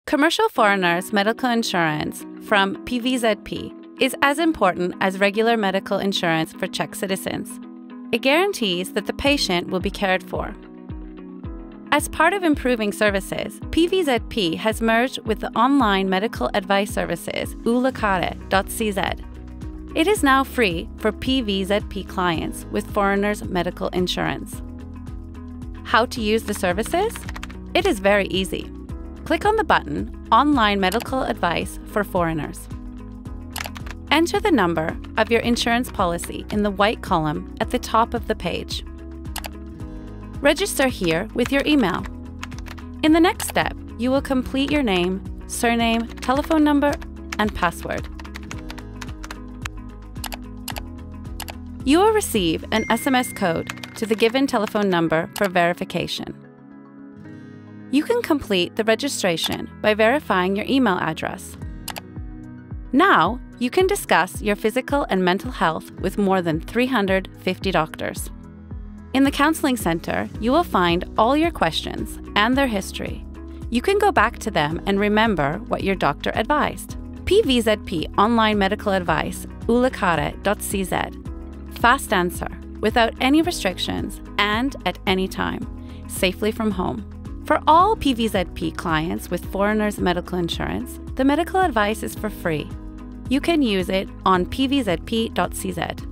Commercial foreigners' medical insurance from PVZP is as important as regular medical insurance for Czech citizens. It guarantees that the patient will be cared for. As part of improving services, PVZP has merged with the online medical advice services uLekare.cz. It is now free for PVZP clients with foreigners' medical insurance. How to use the services? It is very easy. Click on the button Online Medical Advice for Foreigners. Enter the number of your insurance policy in the white column at the top of the page. Register here with your email. In the next step, you will complete your name, surname, telephone number, and password. You will receive an SMS code to the given telephone number for verification. You can complete the registration by verifying your email address. Now, you can discuss your physical and mental health with more than 350 doctors. In the Counseling Center, you will find all your questions and their history. You can go back to them and remember what your doctor advised. PVZP Online Medical Advice, uLekare.cz. Fast answer, without any restrictions and at any time, safely from home. For all PVZP clients with foreigners' medical insurance, the medical advice is for free. You can use it on pvzp.cz.